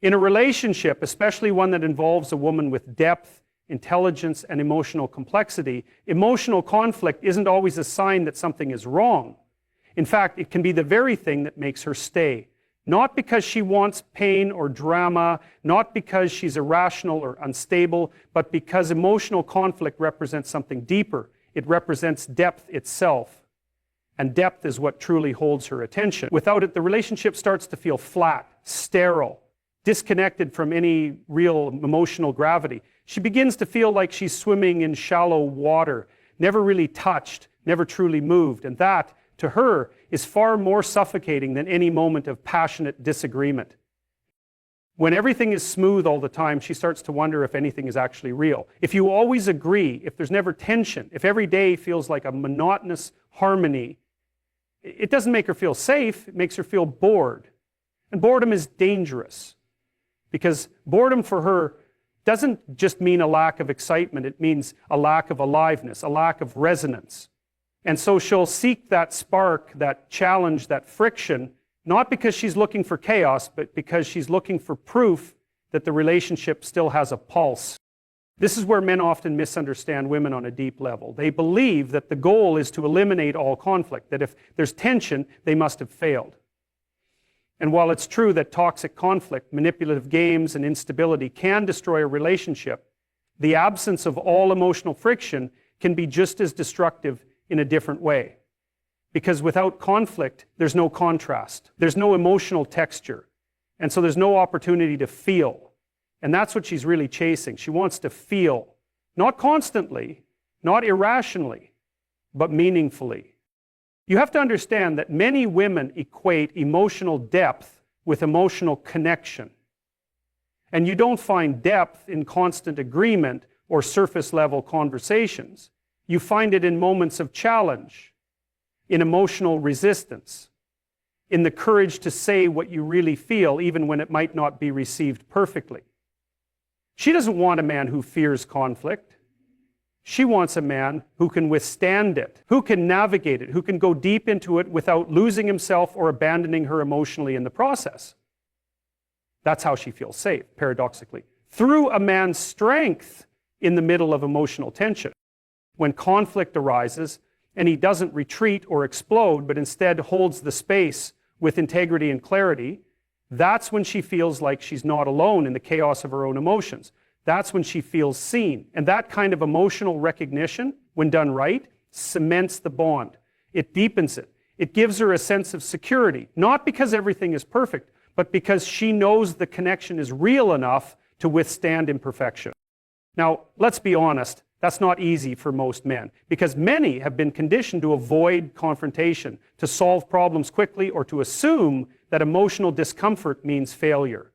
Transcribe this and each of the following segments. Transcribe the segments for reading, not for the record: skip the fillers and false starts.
In a relationship, especially one that involves a woman with depth, intelligence, and emotional complexity, emotional conflict isn't always a sign that something is wrong. In fact, it can be the very thing that makes her stay. Not because she wants pain or drama, not because she's irrational or unstable, but because emotional conflict represents something deeper. It represents depth itself. And depth is what truly holds her attention. Without it, the relationship starts to feel flat, sterile, disconnected from any real emotional gravity. She begins to feel like she's swimming in shallow water, never really touched, never truly moved. And that, to her, is far more suffocating than any moment of passionate disagreement. When everything is smooth all the time, she starts to wonder if anything is actually real. If you always agree, if there's never tension, if every day feels like a monotonous harmony, it doesn't make her feel safe, it makes her feel bored. And boredom is dangerous, because boredom for her doesn't just mean a lack of excitement, it means a lack of aliveness, a lack of resonance. And so she'll seek that spark, that challenge, that friction, not because she's looking for chaos, but because she's looking for proof that the relationship still has a pulse. This is where men often misunderstand women on a deep level. They believe that the goal is to eliminate all conflict, that if there's tension, they must have failed. And while it's true that toxic conflict, manipulative games, and instability can destroy a relationship, the absence of all emotional friction can be just as destructive in a different way. Because without conflict, there's no contrast. There's no emotional texture. And so there's no opportunity to feel. And that's what she's really chasing. She wants to feel. Not constantly, not irrationally, but meaningfully. You have to understand that many women equate emotional depth with emotional connection. And you don't find depth in constant agreement or surface-level conversations. You find it in moments of challenge, in emotional resistance, in the courage to say what you really feel, even when it might not be received perfectly. She doesn't want a man who fears conflict. She wants a man who can withstand it, who can navigate it, who can go deep into it without losing himself or abandoning her emotionally in the process. That's how she feels safe, paradoxically. Through a man's strength in the middle of emotional tension. When conflict arises and he doesn't retreat or explode, but instead holds the space with integrity and clarity, that's when she feels like she's not alone in the chaos of her own emotions. That's when she feels seen. And that kind of emotional recognition, when done right, cements the bond. It deepens it. It gives her a sense of security, not because everything is perfect, but because she knows the connection is real enough to withstand imperfection. Now, let's be honest. That's not easy for most men, because many have been conditioned to avoid confrontation, to solve problems quickly, or to assume that emotional discomfort means failure.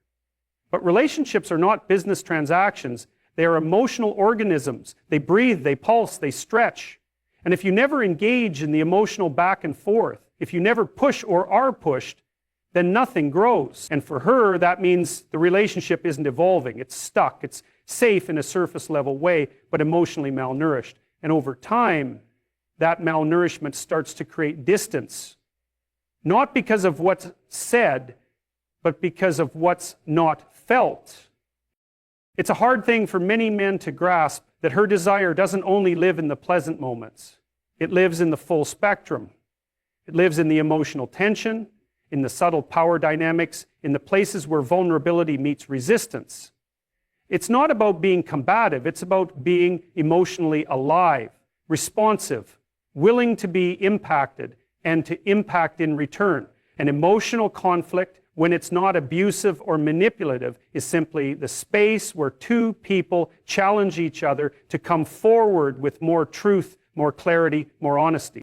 But relationships are not business transactions. They are emotional organisms. They breathe, they pulse, they stretch. And if you never engage in the emotional back and forth, if you never push or are pushed, then nothing grows. And for her, that means the relationship isn't evolving. It's stuck. It's safe in a surface level way, but emotionally malnourished. And over time, that malnourishment starts to create distance. Not because of what's said, but because of what's not felt. It's a hard thing for many men to grasp that her desire doesn't only live in the pleasant moments. It lives in the full spectrum. It lives in the emotional tension, in the subtle power dynamics, in the places where vulnerability meets resistance. It's not about being combative, it's about being emotionally alive, responsive, willing to be impacted, and to impact in return. An emotional conflict, when it's not abusive or manipulative, is simply the space where two people challenge each other to come forward with more truth, more clarity, more honesty.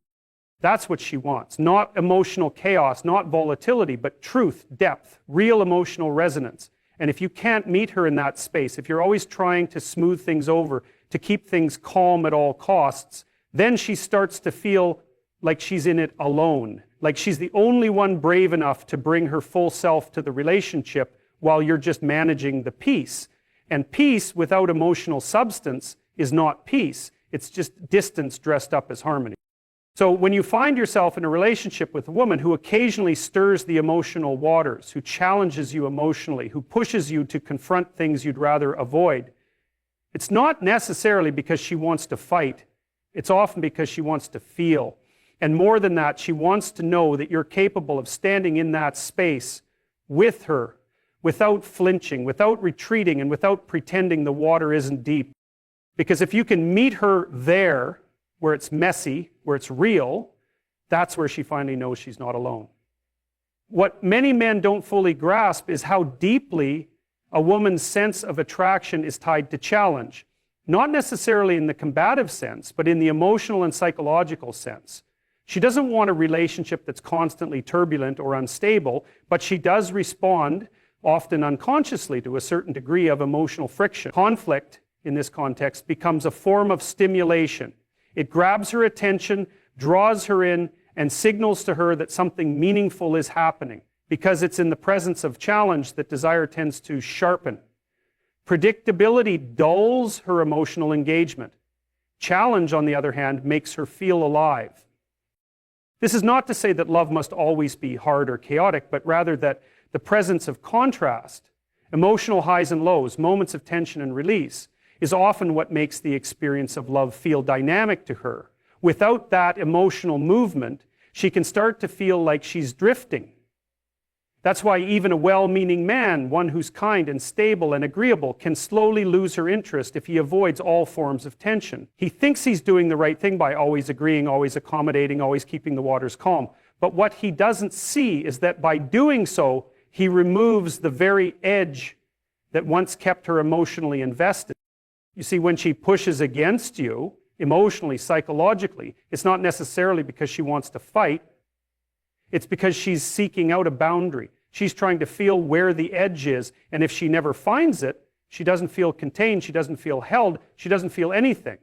That's what she wants. Not emotional chaos, not volatility, but truth, depth, real emotional resonance. And if you can't meet her in that space, if you're always trying to smooth things over, to keep things calm at all costs, then she starts to feel like she's in it alone, like she's the only one brave enough to bring her full self to the relationship while you're just managing the peace. And peace without emotional substance is not peace. It's just distance dressed up as harmony. So when you find yourself in a relationship with a woman who occasionally stirs the emotional waters, who challenges you emotionally, who pushes you to confront things you'd rather avoid, it's not necessarily because she wants to fight. It's often because she wants to feel. And more than that, she wants to know that you're capable of standing in that space with her without flinching, without retreating, and without pretending the water isn't deep. Because if you can meet her there, where it's messy, where it's real, that's where she finally knows she's not alone. What many men don't fully grasp is how deeply a woman's sense of attraction is tied to challenge. Not necessarily in the combative sense, but in the emotional and psychological sense. She doesn't want a relationship that's constantly turbulent or unstable, but she does respond, often unconsciously, to a certain degree of emotional friction. Conflict, in this context, becomes a form of stimulation. It grabs her attention, draws her in, and signals to her that something meaningful is happening, because it's in the presence of challenge that desire tends to sharpen. Predictability dulls her emotional engagement. Challenge, on the other hand, makes her feel alive. This is not to say that love must always be hard or chaotic, but rather that the presence of contrast, emotional highs and lows, moments of tension and release, is often what makes the experience of love feel dynamic to her. Without that emotional movement, she can start to feel like she's drifting. That's why even a well-meaning man, one who's kind and stable and agreeable, can slowly lose her interest if he avoids all forms of tension. He thinks he's doing the right thing by always agreeing, always accommodating, always keeping the waters calm. But what he doesn't see is that by doing so, he removes the very edge that once kept her emotionally invested. You see, when she pushes against you, emotionally, psychologically, it's not necessarily because she wants to fight. It's because she's seeking out a boundary. She's trying to feel where the edge is, and if she never finds it, she doesn't feel contained, she doesn't feel held, she doesn't feel anything.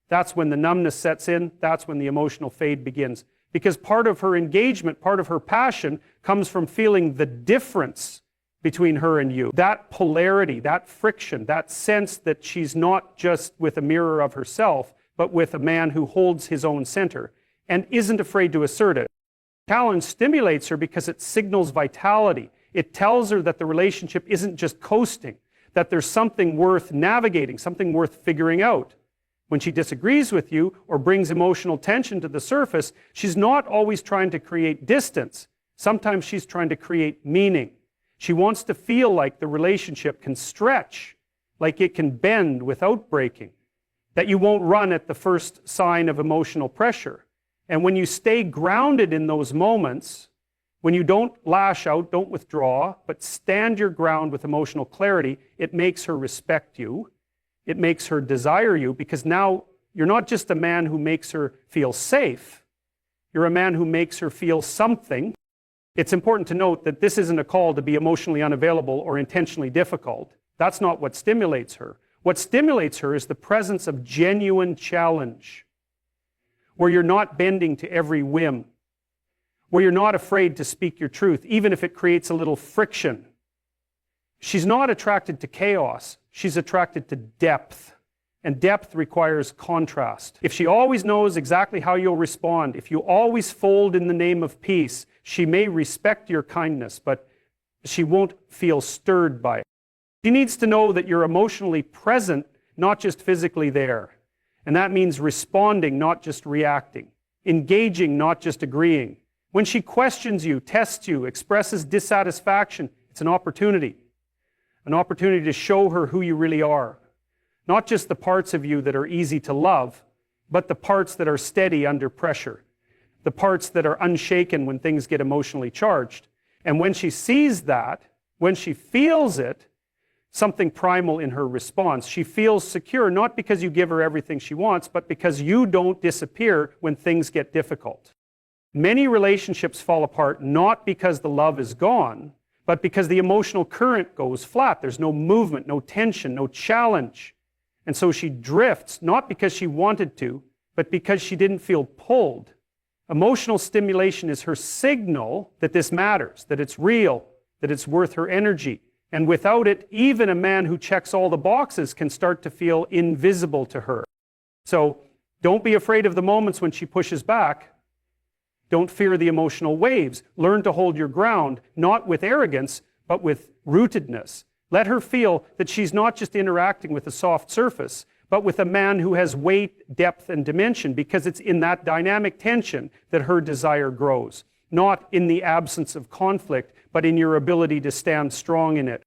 That's when the numbness sets in, that's when the emotional fade begins. Because part of her engagement, part of her passion, comes from feeling the difference between her and you. That polarity, that friction, that sense that she's not just with a mirror of herself, but with a man who holds his own center and isn't afraid to assert it. Challenge stimulates her because it signals vitality. It tells her that the relationship isn't just coasting, that there's something worth navigating, something worth figuring out. When she disagrees with you or brings emotional tension to the surface, she's not always trying to create distance. Sometimes she's trying to create meaning. She wants to feel like the relationship can stretch, like it can bend without breaking, that you won't run at the first sign of emotional pressure. And when you stay grounded in those moments, when you don't lash out, don't withdraw, but stand your ground with emotional clarity, it makes her respect you. It makes her desire you, because now you're not just a man who makes her feel safe. You're a man who makes her feel something. It's important to note that this isn't a call to be emotionally unavailable or intentionally difficult. That's not what stimulates her. What stimulates her is the presence of genuine challenge, where you're not bending to every whim, where you're not afraid to speak your truth, even if it creates a little friction. She's not attracted to chaos. She's attracted to depth. And depth requires contrast. If she always knows exactly how you'll respond, if you always fold in the name of peace, she may respect your kindness, but she won't feel stirred by it. She needs to know that you're emotionally present, not just physically there. And that means responding, not just reacting. Engaging, not just agreeing. When she questions you, tests you, expresses dissatisfaction, it's an opportunity. An opportunity to show her who you really are. Not just the parts of you that are easy to love, but the parts that are steady under pressure. The parts that are unshaken when things get emotionally charged. And when she sees that, when she feels it, something primal in her response. She feels secure, not because you give her everything she wants, but because you don't disappear when things get difficult. Many relationships fall apart not because the love is gone, but because the emotional current goes flat. There's no movement, no tension, no challenge. And so she drifts, not because she wanted to, but because she didn't feel pulled. Emotional stimulation is her signal that this matters, that it's real, that it's worth her energy. And without it, even a man who checks all the boxes can start to feel invisible to her. So Don't be afraid of the moments when she pushes back. Don't fear the emotional waves. Learn to hold your ground, not with arrogance, but with rootedness. Let her feel that she's not just interacting with a soft surface, but with a man who has weight, depth, and dimension, because it's in that dynamic tension that her desire grows. Not in the absence of conflict, but in your ability to stand strong in it.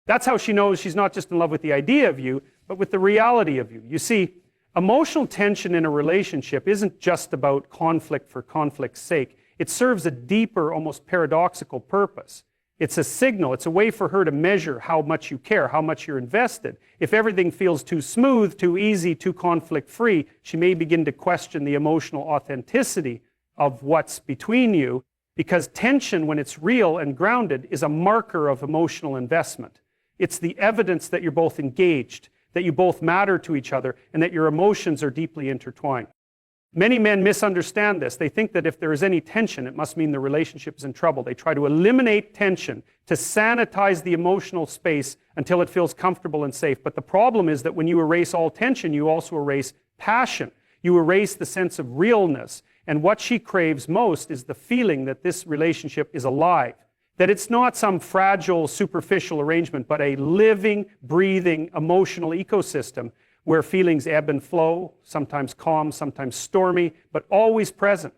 That's how she knows she's not just in love with the idea of you, but with the reality of you. You see, emotional tension in a relationship isn't just about conflict for conflict's sake. It serves a deeper, almost paradoxical purpose. It's a signal. It's a way for her to measure how much you care, how much you're invested. If everything feels too smooth, too easy, too conflict-free, she may begin to question the emotional authenticity of what's between you, because tension, when it's real and grounded, is a marker of emotional investment. It's the evidence that you're both engaged, that you both matter to each other, and that your emotions are deeply intertwined. Many men misunderstand this. They think that if there is any tension, it must mean the relationship is in trouble. They try to eliminate tension, to sanitize the emotional space until it feels comfortable and safe. But the problem is that when you erase all tension, you also erase passion. You erase the sense of realness. And what she craves most is the feeling that this relationship is alive, that it's not some fragile, superficial arrangement, but a living, breathing, emotional ecosystem where feelings ebb and flow, sometimes calm, sometimes stormy, but always present.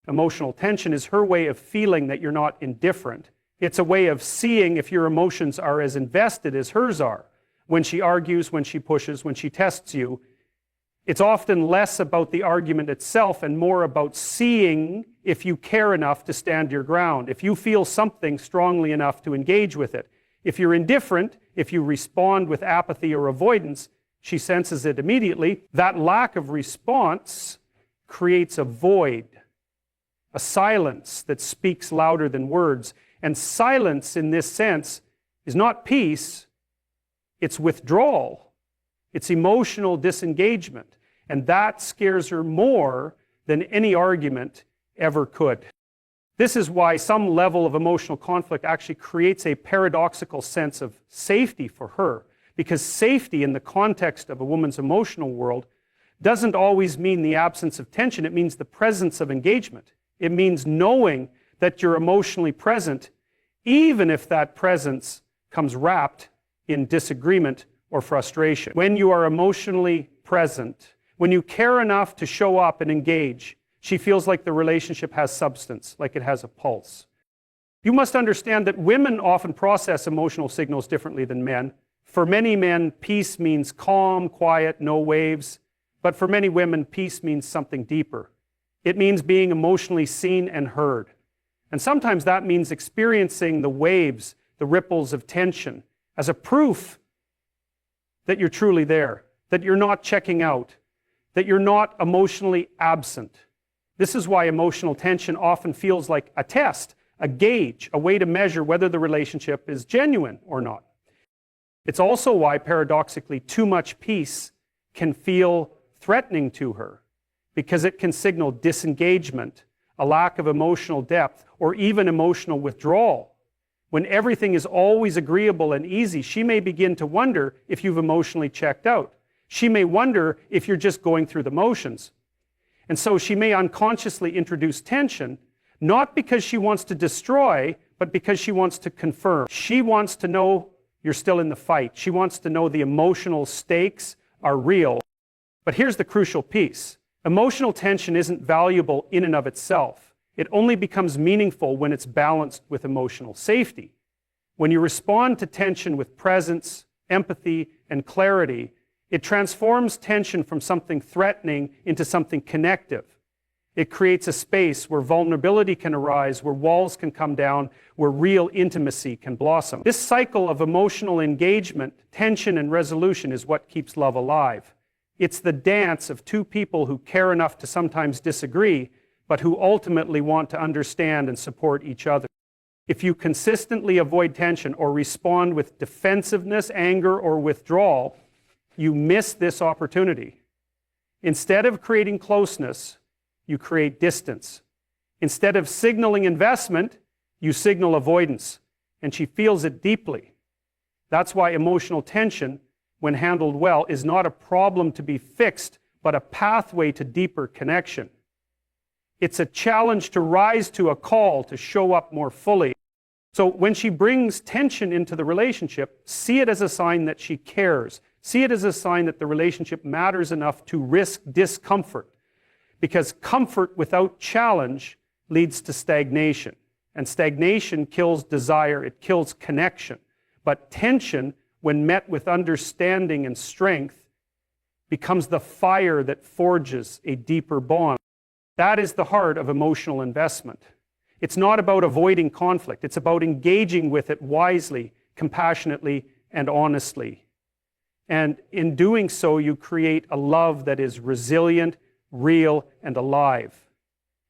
Emotional tension is her way of feeling that you're not indifferent. It's a way of seeing if your emotions are as invested as hers are. When she argues, when she pushes, when she tests you, it's often less about the argument itself and more about seeing if you care enough to stand your ground, if you feel something strongly enough to engage with it. If you're indifferent, if you respond with apathy or avoidance, she senses it immediately. That lack of response creates a void, a silence that speaks louder than words. And silence in this sense is not peace, it's withdrawal. It's emotional disengagement. And that scares her more than any argument ever could. This is why some level of emotional conflict actually creates a paradoxical sense of safety for her. Because safety in the context of a woman's emotional world doesn't always mean the absence of tension. It means the presence of engagement. It means knowing that you're emotionally present, even if that presence comes wrapped in disagreement or frustration. When you are emotionally present, when you care enough to show up and engage, she feels like the relationship has substance, like it has a pulse. You must understand that women often process emotional signals differently than men. For many men, peace means calm, quiet, no waves. But for many women, peace means something deeper. It means being emotionally seen and heard. And sometimes that means experiencing the waves, the ripples of tension, as a proof that you're truly there, that you're not checking out, that you're not emotionally absent. This is why emotional tension often feels like a test, a gauge, a way to measure whether the relationship is genuine or not. It's also why, paradoxically, too much peace can feel threatening to her, because it can signal disengagement, a lack of emotional depth, or even emotional withdrawal. When everything is always agreeable and easy, she may begin to wonder if you've emotionally checked out. She may wonder if you're just going through the motions. And so she may unconsciously introduce tension, not because she wants to destroy, but because she wants to confirm. She wants to know you're still in the fight. She wants to know the emotional stakes are real. But here's the crucial piece. Emotional tension isn't valuable in and of itself. It only becomes meaningful when it's balanced with emotional safety. When you respond to tension with presence, empathy, and clarity, it transforms tension from something threatening into something connective. It creates a space where vulnerability can arise, where walls can come down, where real intimacy can blossom. This cycle of emotional engagement, tension, and resolution is what keeps love alive. It's the dance of two people who care enough to sometimes disagree, but who ultimately want to understand and support each other. If you consistently avoid tension or respond with defensiveness, anger, or withdrawal, you miss this opportunity. Instead of creating closeness, you create distance. Instead of signaling investment, you signal avoidance. And she feels it deeply. That's why emotional tension, when handled well, is not a problem to be fixed, but a pathway to deeper connection. It's a challenge to rise to a call to show up more fully. So when she brings tension into the relationship, see it as a sign that she cares. See it as a sign that the relationship matters enough to risk discomfort. Because comfort without challenge leads to stagnation. And stagnation kills desire, it kills connection. But tension, when met with understanding and strength, becomes the fire that forges a deeper bond. That is the heart of emotional investment. It's not about avoiding conflict. It's about engaging with it wisely, compassionately, and honestly. And in doing so, you create a love that is resilient, real, and alive.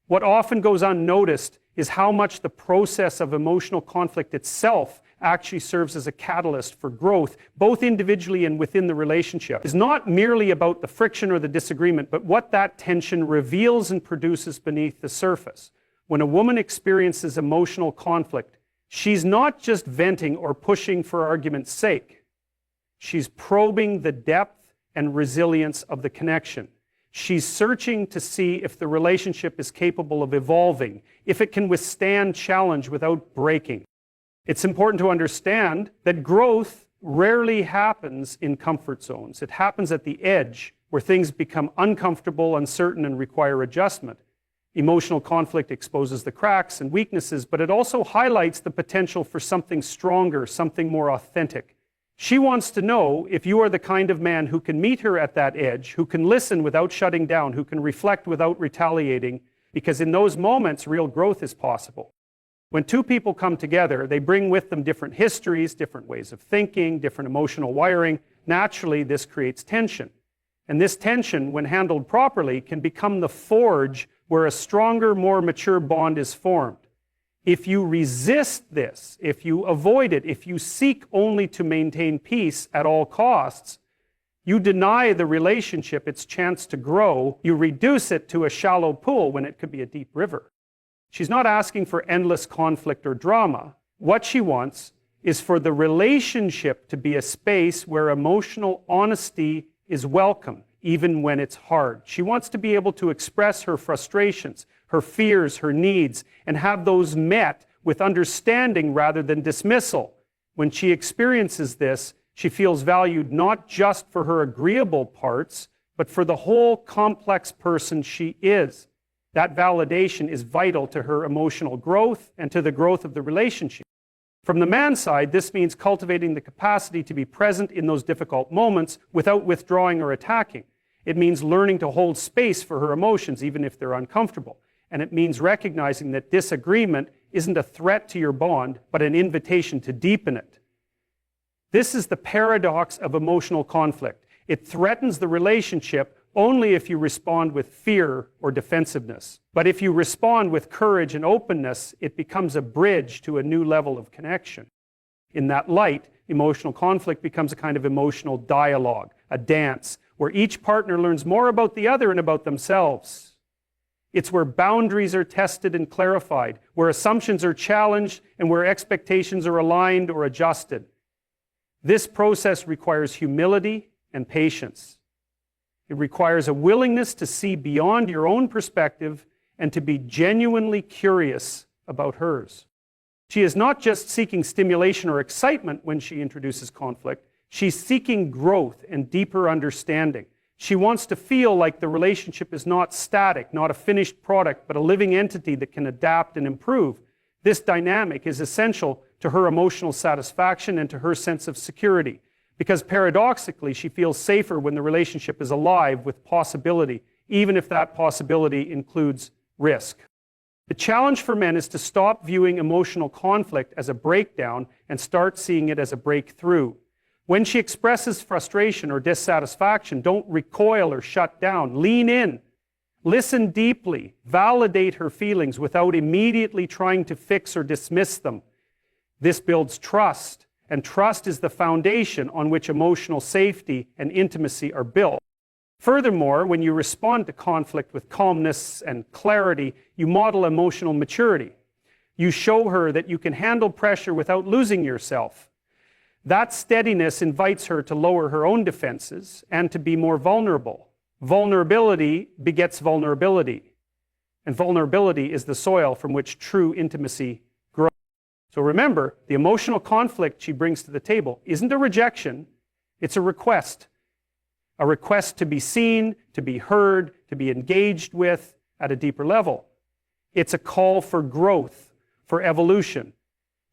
What often goes unnoticed is how much the process of emotional conflict itself actually serves as a catalyst for growth, both individually and within the relationship. It's not merely about the friction or the disagreement, but what that tension reveals and produces beneath the surface. When a woman experiences emotional conflict, she's not just venting or pushing for argument's sake. She's probing the depth and resilience of the connection. She's searching to see if the relationship is capable of evolving, if it can withstand challenge without breaking. It's important to understand that growth rarely happens in comfort zones. It happens at the edge, where things become uncomfortable, uncertain, and require adjustment. Emotional conflict exposes the cracks and weaknesses, but it also highlights the potential for something stronger, something more authentic. She wants to know if you are the kind of man who can meet her at that edge, who can listen without shutting down, who can reflect without retaliating, because in those moments, real growth is possible. When two people come together, they bring with them different histories, different ways of thinking, different emotional wiring. Naturally, this creates tension. And this tension, when handled properly, can become the forge where a stronger, more mature bond is formed. If you resist this, if you avoid it, if you seek only to maintain peace at all costs, you deny the relationship its chance to grow. You reduce it to a shallow pool when it could be a deep river. She's not asking for endless conflict or drama. What she wants is for the relationship to be a space where emotional honesty is welcome, even when it's hard. She wants to be able to express her frustrations, her fears, her needs, and have those met with understanding rather than dismissal. When she experiences this, she feels valued not just for her agreeable parts, but for the whole complex person she is. That validation is vital to her emotional growth and to the growth of the relationship. From the man's side, this means cultivating the capacity to be present in those difficult moments without withdrawing or attacking. It means learning to hold space for her emotions, even if they're uncomfortable. And it means recognizing that disagreement isn't a threat to your bond, but an invitation to deepen it. This is the paradox of emotional conflict. It threatens the relationship only if you respond with fear or defensiveness. But if you respond with courage and openness, it becomes a bridge to a new level of connection. In that light, emotional conflict becomes a kind of emotional dialogue, a dance, where each partner learns more about the other and about themselves. It's where boundaries are tested and clarified, where assumptions are challenged, and where expectations are aligned or adjusted. This process requires humility and patience. It requires a willingness to see beyond your own perspective and to be genuinely curious about hers. She is not just seeking stimulation or excitement when she introduces conflict. She's seeking growth and deeper understanding. She wants to feel like the relationship is not static, not a finished product, but a living entity that can adapt and improve. This dynamic is essential to her emotional satisfaction and to her sense of security. Because paradoxically, she feels safer when the relationship is alive with possibility, even if that possibility includes risk. The challenge for men is to stop viewing emotional conflict as a breakdown and start seeing it as a breakthrough. When she expresses frustration or dissatisfaction, don't recoil or shut down. Lean in. Listen deeply. Validate her feelings without immediately trying to fix or dismiss them. This builds trust. And trust is the foundation on which emotional safety and intimacy are built. Furthermore, when you respond to conflict with calmness and clarity, you model emotional maturity. You show her that you can handle pressure without losing yourself. That steadiness invites her to lower her own defenses and to be more vulnerable. Vulnerability begets vulnerability. And vulnerability is the soil from which true intimacy grows. So remember, the emotional conflict she brings to the table isn't a rejection, it's a request. A request to be seen, to be heard, to be engaged with at a deeper level. It's a call for growth, for evolution,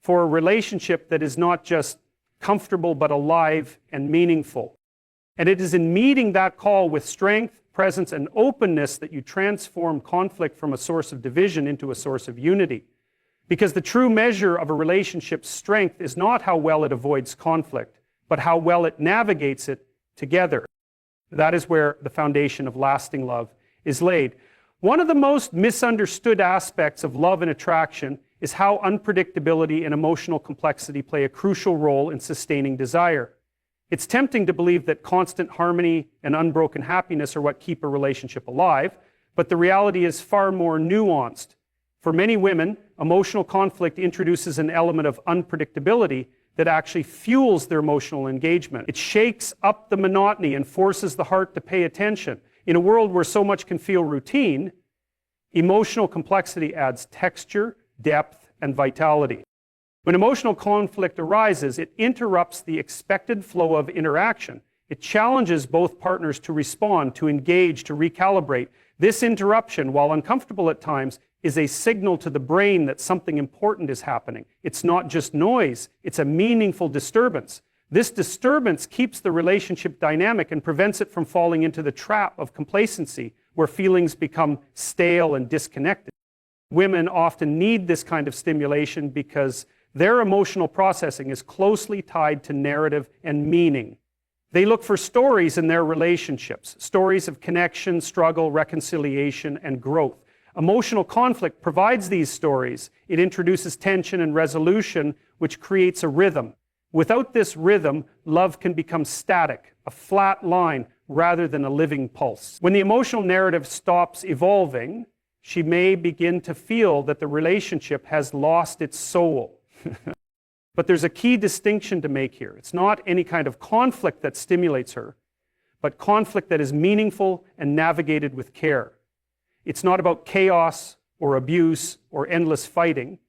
for a relationship that is not just comfortable but alive and meaningful. And it is in meeting that call with strength, presence, and openness that you transform conflict from a source of division into a source of unity. Because the true measure of a relationship's strength is not how well it avoids conflict, but how well it navigates it together. That is where the foundation of lasting love is laid. One of the most misunderstood aspects of love and attraction is how unpredictability and emotional complexity play a crucial role in sustaining desire. It's tempting to believe that constant harmony and unbroken happiness are what keep a relationship alive, but the reality is far more nuanced. For many women, emotional conflict introduces an element of unpredictability that actually fuels their emotional engagement. It shakes up the monotony and forces the heart to pay attention. In a world where so much can feel routine, emotional complexity adds texture, depth, and vitality. When emotional conflict arises, it interrupts the expected flow of interaction. It challenges both partners to respond, to engage, to recalibrate. This interruption, while uncomfortable at times, is a signal to the brain that something important is happening. It's not just noise, it's a meaningful disturbance. This disturbance keeps the relationship dynamic and prevents it from falling into the trap of complacency, where feelings become stale and disconnected. Women often need this kind of stimulation because their emotional processing is closely tied to narrative and meaning. They look for stories in their relationships, stories of connection, struggle, reconciliation, and growth. Emotional conflict provides these stories. It introduces tension and resolution, which creates a rhythm. Without this rhythm, love can become static, a flat line, rather than a living pulse. When the emotional narrative stops evolving, she may begin to feel that the relationship has lost its soul. But there's a key distinction to make here. It's not any kind of conflict that stimulates her, but conflict that is meaningful and navigated with care. It's not about chaos or abuse or endless fighting.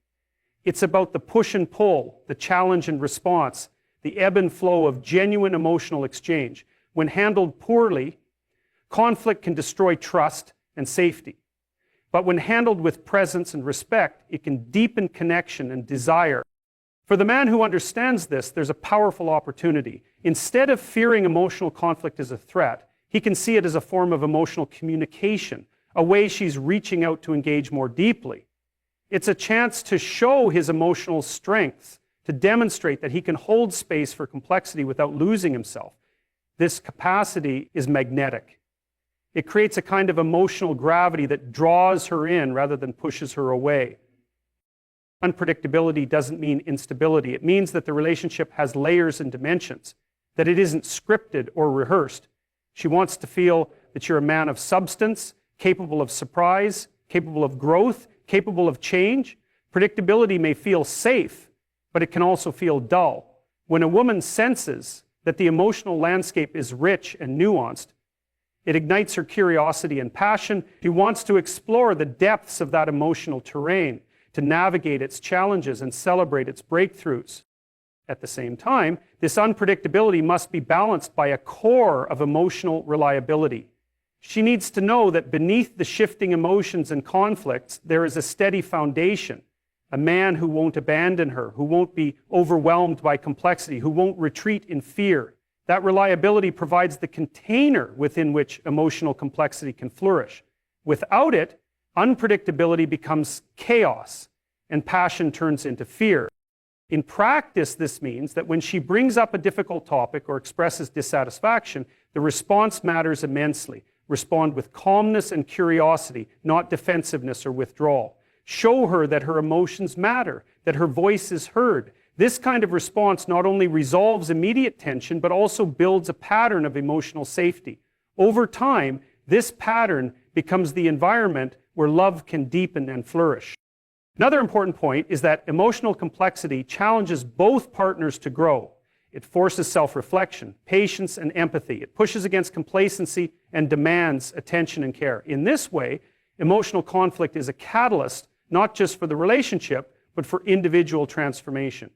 It's about the push and pull, the challenge and response, the ebb and flow of genuine emotional exchange. When handled poorly, conflict can destroy trust and safety. But when handled with presence and respect, it can deepen connection and desire. For the man who understands this, there's a powerful opportunity. Instead of fearing emotional conflict as a threat, he can see it as a form of emotional communication, a way she's reaching out to engage more deeply. It's a chance to show his emotional strengths, to demonstrate that he can hold space for complexity without losing himself. This capacity is magnetic. It creates a kind of emotional gravity that draws her in rather than pushes her away. Unpredictability doesn't mean instability. It means that the relationship has layers and dimensions, that it isn't scripted or rehearsed. She wants to feel that you're a man of substance, capable of surprise, capable of growth, capable of change. Predictability may feel safe, but it can also feel dull. When a woman senses that the emotional landscape is rich and nuanced, it ignites her curiosity and passion. She wants to explore the depths of that emotional terrain, to navigate its challenges and celebrate its breakthroughs. At the same time, this unpredictability must be balanced by a core of emotional reliability. She needs to know that beneath the shifting emotions and conflicts, there is a steady foundation, a man who won't abandon her, who won't be overwhelmed by complexity, who won't retreat in fear. That reliability provides the container within which emotional complexity can flourish. Without it, unpredictability becomes chaos, and passion turns into fear. In practice, this means that when she brings up a difficult topic or expresses dissatisfaction, the response matters immensely. Respond with calmness and curiosity, not defensiveness or withdrawal. Show her that her emotions matter, that her voice is heard. This kind of response not only resolves immediate tension, but also builds a pattern of emotional safety. Over time, this pattern becomes the environment where love can deepen and flourish. Another important point is that emotional complexity challenges both partners to grow. It forces self-reflection, patience, and empathy. It pushes against complacency and demands attention and care. In this way, emotional conflict is a catalyst not just for the relationship, but for individual transformation.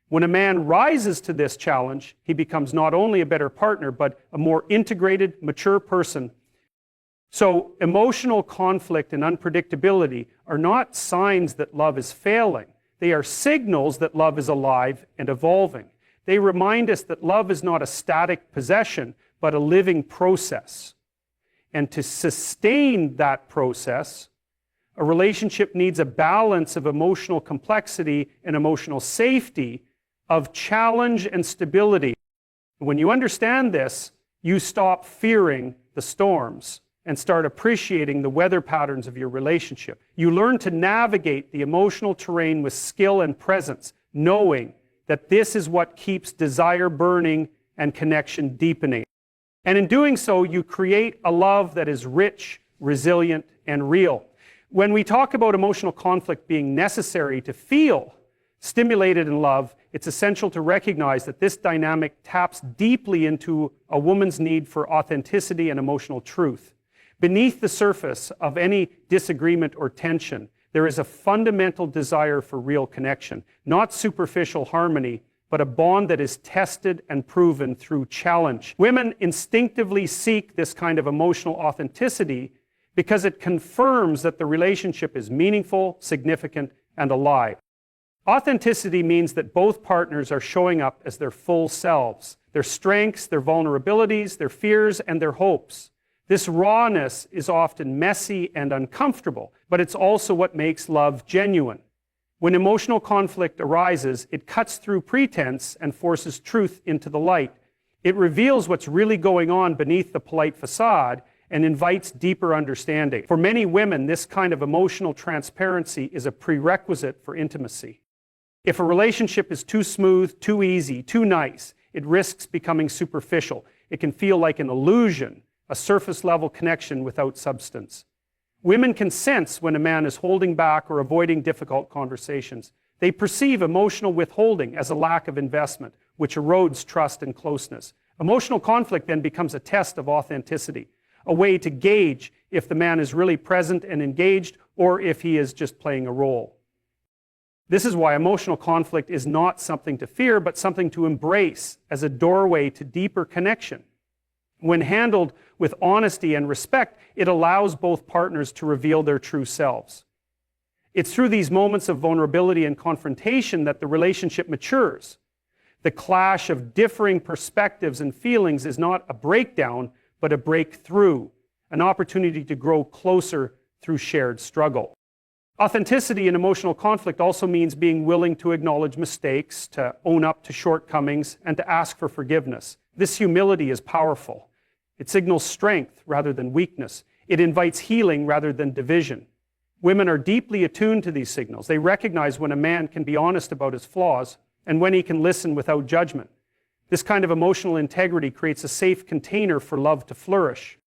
When a man rises to this challenge, he becomes not only a better partner, but a more integrated, mature person. So emotional conflict and unpredictability are not signs that love is failing. They are signals that love is alive and evolving. They remind us that love is not a static possession, but a living process. And to sustain that process, a relationship needs a balance of emotional complexity and emotional safety, of challenge and stability. When you understand this, you stop fearing the storms and start appreciating the weather patterns of your relationship. You learn to navigate the emotional terrain with skill and presence, knowing that this is what keeps desire burning and connection deepening. And in doing so, you create a love that is rich, resilient, and real. When we talk about emotional conflict being necessary to feel stimulated in love, it's essential to recognize that this dynamic taps deeply into a woman's need for authenticity and emotional truth. Beneath the surface of any disagreement or tension, there is a fundamental desire for real connection, not superficial harmony, but a bond that is tested and proven through challenge. Women instinctively seek this kind of emotional authenticity because it confirms that the relationship is meaningful, significant, and alive. Authenticity means that both partners are showing up as their full selves, their strengths, their vulnerabilities, their fears, and their hopes. This rawness is often messy and uncomfortable, but it's also what makes love genuine. When emotional conflict arises, it cuts through pretense and forces truth into the light. It reveals what's really going on beneath the polite facade and invites deeper understanding. For many women, this kind of emotional transparency is a prerequisite for intimacy. If a relationship is too smooth, too easy, too nice, it risks becoming superficial. It can feel like an illusion, a surface-level connection without substance. Women can sense when a man is holding back or avoiding difficult conversations. They perceive emotional withholding as a lack of investment, which erodes trust and closeness. Emotional conflict then becomes a test of authenticity, a way to gauge if the man is really present and engaged or if he is just playing a role. This is why emotional conflict is not something to fear, but something to embrace as a doorway to deeper connection. When handled with honesty and respect, it allows both partners to reveal their true selves. It's through these moments of vulnerability and confrontation that the relationship matures. The clash of differing perspectives and feelings is not a breakdown, but a breakthrough, an opportunity to grow closer through shared struggle. Authenticity in emotional conflict also means being willing to acknowledge mistakes, to own up to shortcomings, and to ask for forgiveness. This humility is powerful. It signals strength rather than weakness. It invites healing rather than division. Women are deeply attuned to these signals. They recognize when a man can be honest about his flaws and when he can listen without judgment. This kind of emotional integrity creates a safe container for love to flourish.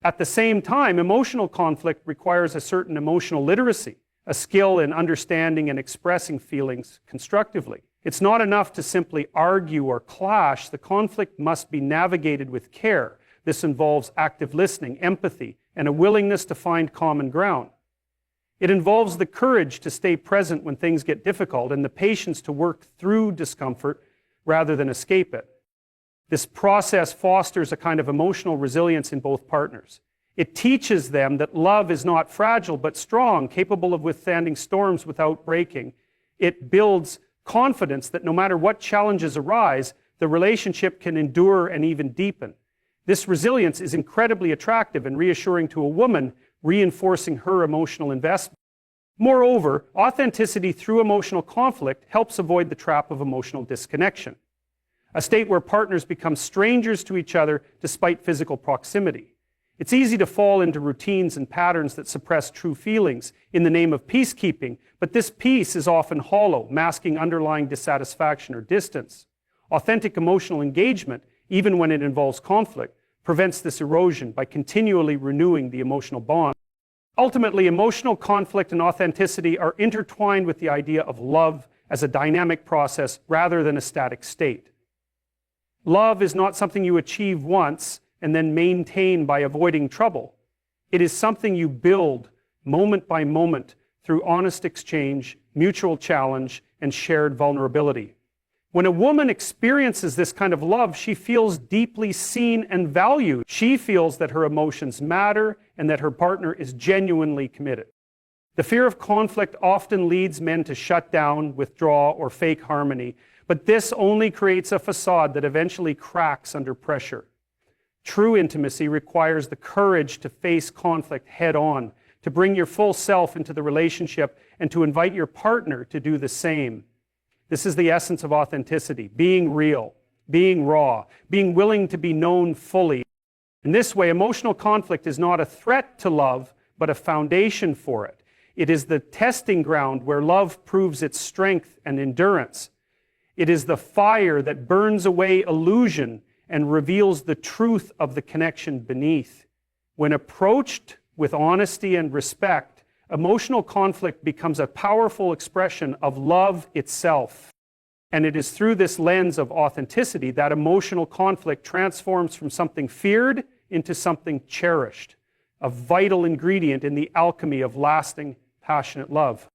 At the same time, emotional conflict requires a certain emotional literacy, a skill in understanding and expressing feelings constructively. It's not enough to simply argue or clash. The conflict must be navigated with care. This involves active listening, empathy, and a willingness to find common ground. It involves the courage to stay present when things get difficult and the patience to work through discomfort rather than escape it. This process fosters a kind of emotional resilience in both partners. It teaches them that love is not fragile but strong, capable of withstanding storms without breaking. It builds confidence that no matter what challenges arise, the relationship can endure and even deepen. This resilience is incredibly attractive and reassuring to a woman, reinforcing her emotional investment. Moreover, authenticity through emotional conflict helps avoid the trap of emotional disconnection, a state where partners become strangers to each other despite physical proximity. It's easy to fall into routines and patterns that suppress true feelings in the name of peacekeeping, but this peace is often hollow, masking underlying dissatisfaction or distance. Authentic emotional engagement, even when it involves conflict, prevents this erosion by continually renewing the emotional bond. Ultimately, emotional conflict and authenticity are intertwined with the idea of love as a dynamic process rather than a static state. Love is not something you achieve once and then maintain by avoiding trouble. It is something you build moment by moment through honest exchange, mutual challenge, and shared vulnerability. When a woman experiences this kind of love, she feels deeply seen and valued. She feels that her emotions matter and that her partner is genuinely committed. The fear of conflict often leads men to shut down, withdraw, or fake harmony, but this only creates a facade that eventually cracks under pressure. True intimacy requires the courage to face conflict head on, to bring your full self into the relationship, and to invite your partner to do the same. This is the essence of authenticity, being real, being raw, being willing to be known fully. In this way, emotional conflict is not a threat to love, but a foundation for it. It is the testing ground where love proves its strength and endurance. It is the fire that burns away illusion and reveals the truth of the connection beneath. When approached with honesty and respect, emotional conflict becomes a powerful expression of love itself. And it is through this lens of authenticity that emotional conflict transforms from something feared into something cherished, a vital ingredient in the alchemy of lasting, passionate love.